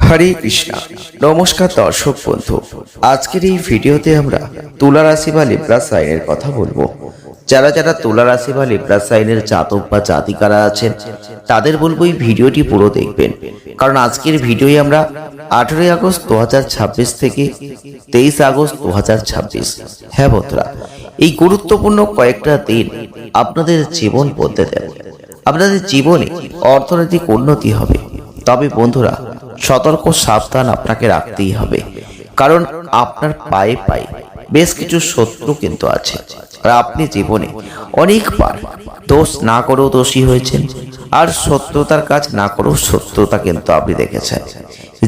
হরে কৃষ্ণা। নমস্কার দর্শক বন্ধু, আজকের এই ভিডিওতে আমরা তুলা রাশি বা লিব্রা সাইনের কথা বলবো। যারা যারা তুলা রাশি বা লিব্রা সাইনের জাতক বা জাতিকারা আছেন তাদের বলবো এই ভিডিওটি পুরো দেখবেন, কারণ আজকের ভিডিওয়ে আমরা 18 আগস্ট 2026 থেকে 23 আগস্ট 2026, হ্যাঁ বন্ধুরা, এই গুরুত্বপূর্ণ কয়েকটা দিন আপনাদের জীবন বদলে দেবে। আপনাদের জীবনে অর্থনৈতিক উন্নতি হবে, তবে বন্ধুরা সতর্ক সাবধান আপনাকে রাখতেই হবে, কারণ আপনার পায়ে পায়ে বেশ কিছু শত্রু কিন্তু আছে। আর আপনি জীবনে অনেকবার দোষ না করেও দোষী হয়েছেন, আর শত্রুতার কাজ না করেও শত্রুতা কিন্তু আপনি দেখেছেন।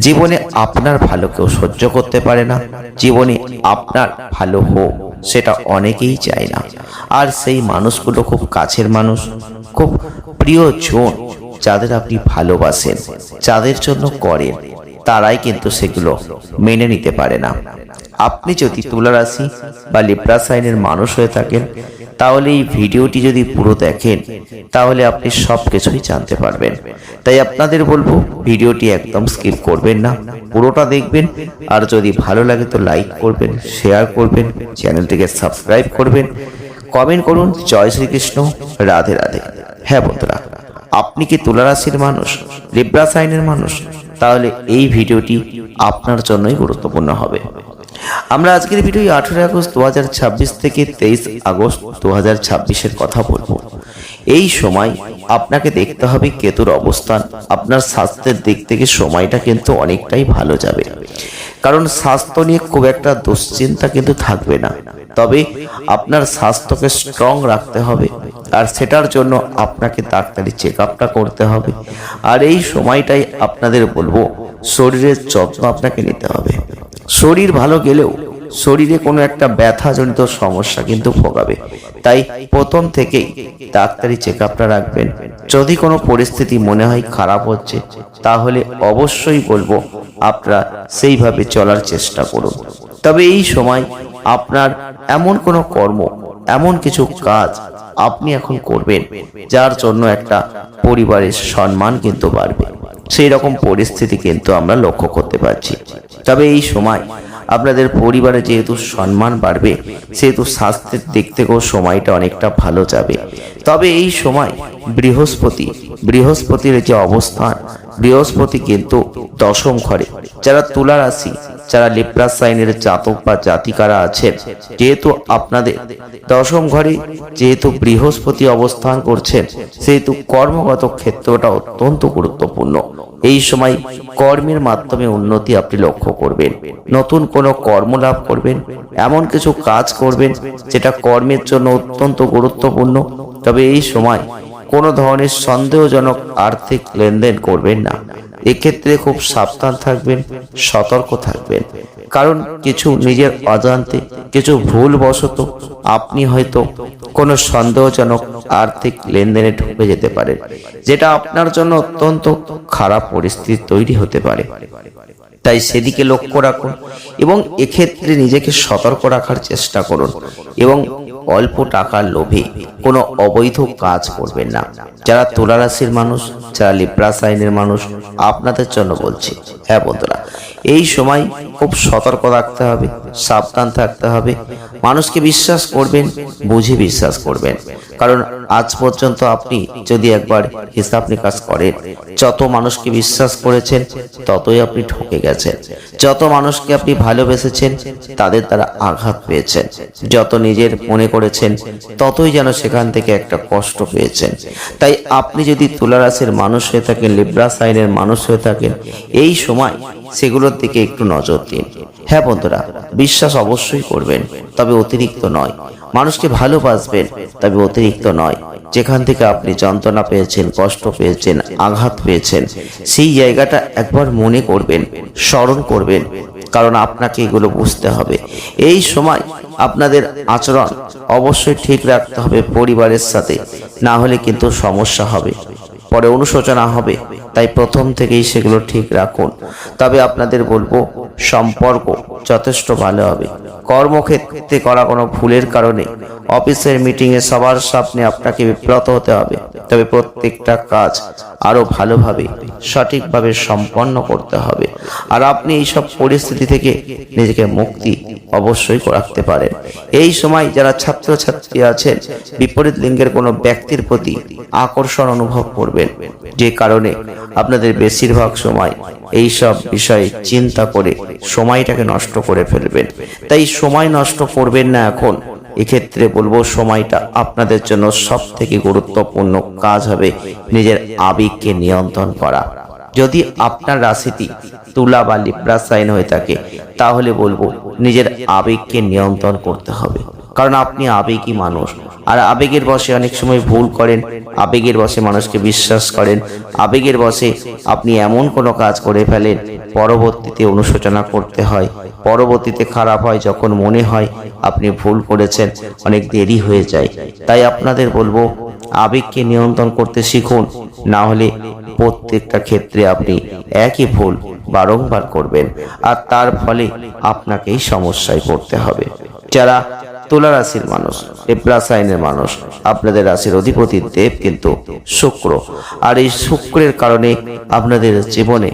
জীবনে আপনার ভালো কেউ সহ্য করতে পারে না, জীবনে আপনার ভালো হোক সেটা অনেকেই চায় না। আর সেই মানুষগুলো খুব কাছের মানুষ, খুব প্রিয়জন, যাদের আপনি ভালোবাসেন, যাদের জন্য করেন, তারাই কিন্তু সেগুলো মেনে নিতে পারে না। আপনি যদি তুলা রাশি বা লিব্রা সাইনের মানুষ হয়ে থাকেন, তাহলে এই ভিডিওটি যদি পুরো দেখেন তাহলে আপনি সব কিছুই জানতে পারবেন। তাই আপনাদের বলবো ভিডিওটি একদম স্কিপ করবেন না, পুরোটা দেখবেন। আর যদি ভালো লাগে তো লাইক করবেন, শেয়ার করবেন, চ্যানেলটিকে সাবস্ক্রাইব করবেন, কমেন্ট করুন জয় শ্রীকৃষ্ণ, রাধে রাধে। হ্যাঁ বন্ধুরা, আপনি কি তুলা রাশির মানুষ, লিব্রা সাইনের মানুষ, তাহলে এই ভিডিওটি আপনার জন্যই গুরুত্বপূর্ণ হবে। আমরা আজকের ভিডিও 18 আগস্ট 2026 থেকে 23 আগস্ট 2026 কথা বলবো। এই সময় আপনাকে দেখতে হবে কেতুর অবস্থান। আপনার স্বাস্থ্যের দিক থেকে সময়টা কিন্তু অনেকটাই ভালো যাবে, কারণ স্বাস্থ্য নিয়ে খুব একটা দুশ্চিন্তা কিন্তু থাকবে না। তবে আপনার স্বাস্থ্যকে স্ট্রং রাখতে হবে, আর সেটার জন্য আপনাকে ডাক্তারি চেক আপটা করতে হবে। আর এই সময়টাই আপনাদের বলবো শরীরের যত্ন আপনাকে নিতে হবে। শরীর ভালো গেলেও শরীরে কোনো একটা ব্যথাজনিত সমস্যা কিন্তু ভোগাবে, তাই প্রথম থেকেই ডাক্তারি চেক আপটা রাখবেন। যদি কোনো পরিস্থিতি মনে হয় খারাপ হচ্ছে, তাহলে অবশ্যই বলবো আপনারা সেইভাবে চলার চেষ্টা করুন। তবে এই সময় আপনার এমন কোনো কর্ম, এমন কিছু কাজ আপনি এখন করবেন যার জন্য একটা পরিবারের সম্মান কিন্তু বাড়বে, সেই রকম পরিস্থিতি কিন্তু আমরা লক্ষ্য করতে পারছি। তবে এই সময় আপনাদের পরিবারে যেহেতু সম্মান বাড়বে, সেহেতু স্বাস্থ্যের দিক থেকেও সময়টা অনেকটা ভালো যাবে। তবে এই সময় বৃহস্পতির যে অবস্থান, বৃহস্পতি কিন্তু দশম ঘরে। যারা তুলা রাশি, যারা লিব্রা সাইনের জাতক বা জাতিকারা আছেন, যেহেতু আপনাদের দশম ঘরে যেহেতু বৃহস্পতি অবস্থান করছেন, সেহেতু কর্মগত ক্ষেত্রটা অত্যন্ত গুরুত্বপূর্ণ। এই সময় কর্মের মাধ্যমে উন্নতি আপনি লক্ষ্য করবেন, নতুন কোনো কর্ম লাভ করবেন, এমন কিছু কাজ করবেন যেটা কর্মের জন্য অত্যন্ত গুরুত্বপূর্ণ। তবে এই সময় কোনো ধরনের সন্দেহজনক আর্থিক লেনদেন করবেন না। এক্ষেত্রে খুব সাবধান থাকবেন, সতর্ক থাকবেন, কারণ কিছু নিজের অজান্তে, কিছু ভুলবশত আপনি হয়তো কোনো সন্দেহজনক আর্থিক লেনদেনে ঢুকে যেতে পারেন, যেটা আপনার জন্য অত্যন্ত খারাপ পরিস্থিতি তৈরি হতে পারে। তাই সেদিকে লক্ষ্য রাখুন এবং এক্ষেত্রে নিজেকে সতর্ক রাখার চেষ্টা করুন, এবং অল্প টাকার লোভে কোনো অবৈধ কাজ করবেন না। যারা তুলা রাশির মানুষ, যারা লিব্রা সাইনের মানুষ, আপনাদের জন্য বলছি। হ্যাঁ বন্ধুরা, এই সময় খুব সতর্ক থাকতে হবে, সাবধান থাকতে হবে। মানুষকে বিশ্বাস করবেন, বুঝে বিশ্বাস করবেন, কারণ আজ পর্যন্ত আপনি যদি একবার হিসাব নিকাশ করেন, যত মানুষকে বিশ্বাস করেছেন ততই আপনি ঠকে গেছেন। যত মানুষকে আপনি ভালোবেসেছেন তাদের দ্বারা আঘাত পেয়েছেন, যত নিজের মনে করেছেন ততই যেন সেখান থেকে একটা কষ্ট পেয়েছেন। তাই আপনি যদি তুলা রাশির মানুষ হয়ে থাকেন, লিব্রা সাইনের মানুষ হয়ে থাকেন, এই সময় সেগুলোর দিকে একটু নজর দিন। হ্যাঁ বন্ধুরা, বিশ্বাস অবশ্যই করবেন, তবে অতিরিক্ত নয়। মানুষকে ভালোবাসবেন, তবে অতিরিক্ত নয়। যেখান থেকে আপনি যন্ত্রণা পেয়েছেন, কষ্ট পেয়েছেন, আঘাত পেয়েছেন, সেই জায়গাটা একবার মনে করবেন, স্মরণ করবেন, কারণ আপনাকে এগুলো বুঝতে হবে। এই সময় আপনাদের আচরণ অবশ্যই ঠিক রাখতে হবে পরিবারের সাথে, না হলে কিন্তু সমস্যা হবে, পরে অনুশোচনা হবে। তাই প্রথম থেকেই সেগুলো ঠিক রাখুন। তবে আপনাদের বলবো সম্পর্ক যথেষ্ট ভালো হবে। কর্মক্ষেত্রে করা কোনো ভুলের কারণে অফিসের মিটিংয়ে সবার সামনে আপনাকে বিব্রত হতে হবে। তবে প্রত্যেকটা কাজ আরো ভালোভাবে সঠিকভাবে সম্পন্ন করতে হবে। আর আপনি এইসব পরিস্থিতি থেকে নিজেকে মুক্তি অবশ্যই রাখতে পারেন। এই সময় যারা ছাত্রছাত্রী আছেন, বিপরীত লিঙ্গের কোনো ব্যক্তির প্রতি আকর্ষণ অনুভব করবেন, যে কারণে আপনাদের বেশিরভাগ সময় এই সব বিষয়ে চিন্তা করে সময়টাকে নষ্ট করে ফেলবেন। তাই সময় নষ্ট করবেন না। এখন এক্ষেত্রে বলবো, সময়টা আপনাদের জন্য সব থেকে গুরুত্বপূর্ণ কাজ হবে নিজের আবেগকে নিয়ন্ত্রণ করা। যদি আপনার রাশিটি তুলা বা লিব্রা সাইন হয়ে থাকে, তাহলে বলবো নিজের আবেগকে নিয়ন্ত্রণ করতে হবে। কারণ আপনি আবেগী মানুষ, আর আবেগের বশে অনেক সময় ভুল করেন, আবেগের বশে মানুষকে বিশ্বাস করেন, আবেগের বশে আপনি এমন কোনো কাজ করে ফেলেন পরবর্তীতে অনুশোচনা করতে হয়, পরবর্তীতে খারাপ হয়। যখন মনে হয় আপনি ভুল করেছেন, অনেক দেরি হয়ে যায়। তাই আপনাদের বলবো আবেগকে নিয়ন্ত্রণ করতে শিখুন, না হলে প্রত্যেকটা ক্ষেত্রে আপনি একই ভুল বারংবার করবেন, আর তার ফলে আপনাকেই সমস্যায় পড়তে হবে। যারা তুলা রাশির মানুষ, লিব্রা সাইনের মানুষ, আপনাদের রাশির অধিপতি দেব কিন্তু শুক্র, আর এই শুক্রের কারণে আপনাদের জীবনে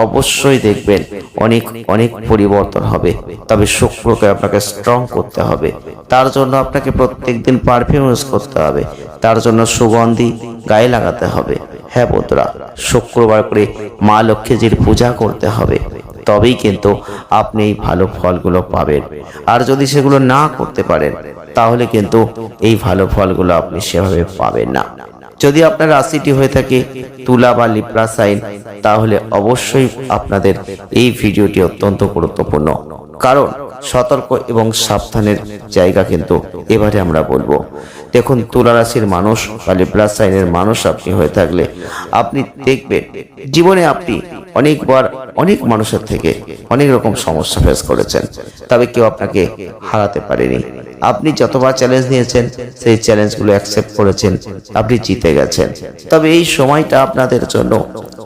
অবশ্যই দেখবেন অনেক অনেক পরিবর্তন হবে। তবে শুক্রকে আপনাকে স্ট্রং করতে হবে। তার জন্য আপনাকে প্রত্যেকদিন পারফিউম ইউজ করতে হবে, তার জন্য সুগন্ধি গায়ে লাগাতে হবে। হ্যাঁ বন্ধুরা, শুক্রবার করে মা লক্ষ্মীজির পূজা করতে হবে, তবেই কিন্তু আপনি এই ভালো ফলগুলো পাবেন। আর যদি সেগুলো না করতে পারেন, তাহলে কিন্তু এই ভালো ফলগুলো আপনি সেভাবে পাবেন না। যদি আপনার রাশিটি হয়ে থাকে তুলা বা লিব্রা সাইন, তাহলে অবশ্যই আপনাদের এই ভিডিওটি অত্যন্ত গুরুত্বপূর্ণ। কারণ সতর্ক এবং সাবধানের জায়গা কিন্তু এবারে আমরা বলবো। দেখুন, তুলা রাশির মানুষ বা লিব্রা সাইনের মানুষ আপনি হয়ে থাকলে আপনি দেখবেন জীবনে আপনি অনেকবার অনেক মানুষের থেকে অনেক রকম সমস্যা ফেস করেছেন, তবে কেউ আপনাকে হারাতে পারেনি। আপনি যতবার চ্যালেঞ্জ নিয়েছেন, সেই চ্যালেঞ্জগুলো অ্যাকসেপ্ট করেছেন, আপনি জিতে গেছেন। তবে এই সময়টা আপনাদের জন্য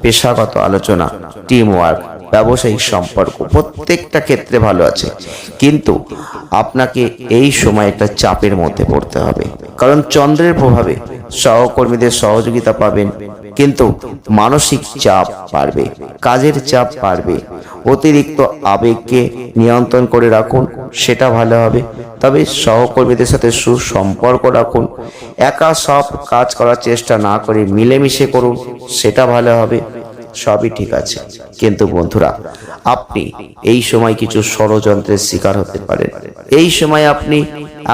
পেশাগত আলোচনা, টিম ওয়ার্ক, ব্যবসায়িক সম্পর্ক প্রত্যেকটা ক্ষেত্রে ভালো আছে, কিন্তু আপনাকে এই সময় একটা চাপের মধ্যে পড়তে হবে। কারণ চন্দ্রের প্রভাবে সহকর্মীদের সহযোগিতা পাবেন, কিন্তু মানসিক চাপ বাড়বে, কাজের চাপ বাড়বে। অতিরিক্ত আবেগকে নিয়ন্ত্রণ করে রাখুন, সেটা ভালো হবে। তবে সহকর্মীদের সাথে সুসম্পর্ক রাখুন। একা সব কাজ করার চেষ্টা না করে মিলেমিশে করুন, সেটা ভালো হবে। সবই ঠিক আছে, কিন্তু বন্ধুরা, আপনি এই সময় কিছু ষড়যন্ত্রের শিকার হতে পারেন। এই সময় আপনি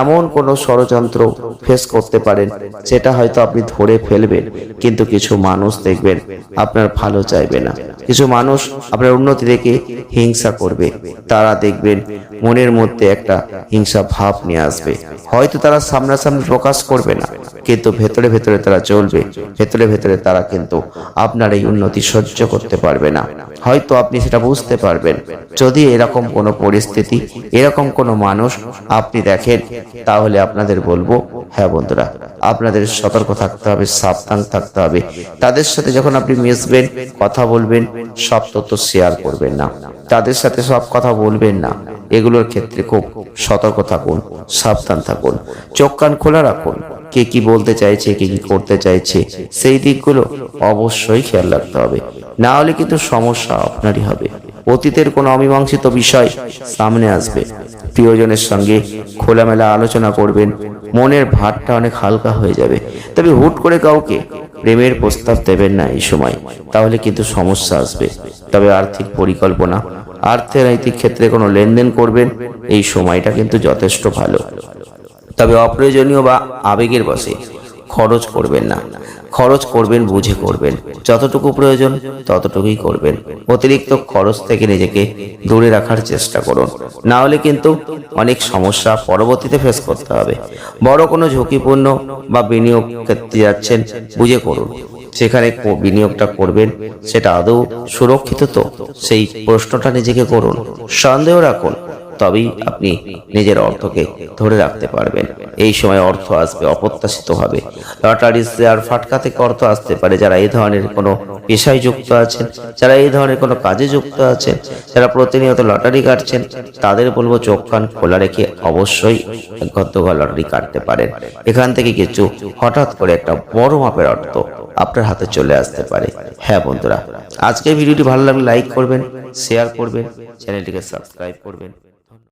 এমন কোনো ষড়যন্ত্র ফেস করতে পারেন, যেটা হয়তো আপনি ধরে ফেলবেন, কিন্তু কিছু মানুষ দেখবেন আপনার ভালো চাইবে না। কিছু মানুষ আপনার উন্নতি দেখে হিংসা করবে। তারা দেখবেন মনের মধ্যে একটা হিংসা ভাব নিয়ে আসবে। হয়তো তারা সামনাসামনি প্রকাশ করবে না, কিন্তু ভেতরে ভেতরে তারা চলবে। ভেতরে ভেতরে তারা কিন্তু আপনার এই উন্নতি সহ্য করতে পারবে না। হয়তো আপনি সেটা বুঝতে পারবেন। যদি এরকম কোনো পরিস্থিতি, এরকম কোনো মানুষ আপনি দেখেন, তাহলে আপনাদের বলবো, হ্যাঁ বন্ধুরা, আপনাদের সতর্ক থাকতে হবে, সাবধান থাকতে হবে। তাদের সাথে যখন আপনি মিশবেন, কথা বলবেন, সব তথ্য শেয়ার করবেন না, তাদের সাথে সব কথা বলবেন না। এগুলোর ক্ষেত্রে খুব সতর্ক থাকুন, সাবধান থাকুন, চোখ কান খোলা রাখুন। কে কি বলতে চাইছে, কে কি করতে চাইছে, সেই দিকগুলো অবশ্যই খেয়াল রাখতে হবে, না হলে কিন্তু সমস্যা আপনারই হবে। অতীতের কোনো অমীমাংসিত বিষয় সামনে আসবে। প্রিয়জনের সঙ্গে খোলামেলা আলোচনা করবেন, মনের ভারটা অনেক হালকা হয়ে যাবে। তবে হুট করে কাউকে প্রেমের প্রস্তাব দেবেন না এই সময়, তাহলে কিন্তু সমস্যা আসবে। তবে আর্থিক পরিকল্পনা, অর্থনৈতিক ক্ষেত্রে কোনো লেনদেন করবেন, এই সময়টা কিন্তু যথেষ্ট ভালো। তবে অপ্রয়োজনীয় বা আবেগের বশে খরচ করবেন না। খরচ করবেন বুঝে করবেন, যতটুকু প্রয়োজন ততটুকুই করবেন। অতিরিক্ত খরচ থেকে নিজেকে দূরে রাখার চেষ্টা করুন, না হলে কিন্তু অনেক সমস্যা পরবর্তীতে ফেস করতে হবে। বড় কোনো ঝুঁকিপূর্ণ বা বিনিয়োগ ক্ষেত্রে যাচ্ছেন, বুঝে করুন। সেখানে বিনিয়োগটা করবেন, সেটা আদৌ সুরক্ষিত তো, সেই প্রশ্নটা নিজেকে করুন। সন্দেহ রাখুন, তবেই আপনি নিজের অর্থকে ধরে রাখতে পারবেন। এই সময় অর্থ আসবে অপ্রত্যাশিতভাবে। লটারি, শেয়ার, ফাটকা থেকে অর্থ আসতে পারে। যারা এই ধরনের কোনো পেশায় যুক্ত আছেন, যারা এই ধরনের কোনো কাজে যুক্ত আছেন, যারা প্রতিনিয়ত লটারি কাটছেন, তাদের বলবো চোখ কান খোলা রেখে অবশ্যই ঘর লটারি কাটতে পারেন। এখান থেকে কিছু হঠাৎ করে একটা বড় মাপের অর্থ আপনার হাতে চলে আসতে পারে। হ্যাঁ বন্ধুরা, আজকের ভিডিওটি ভালো লাগলে লাইক করবেন, শেয়ার করবেন, চ্যানেলটিকে সাবস্ক্রাইব করবেন।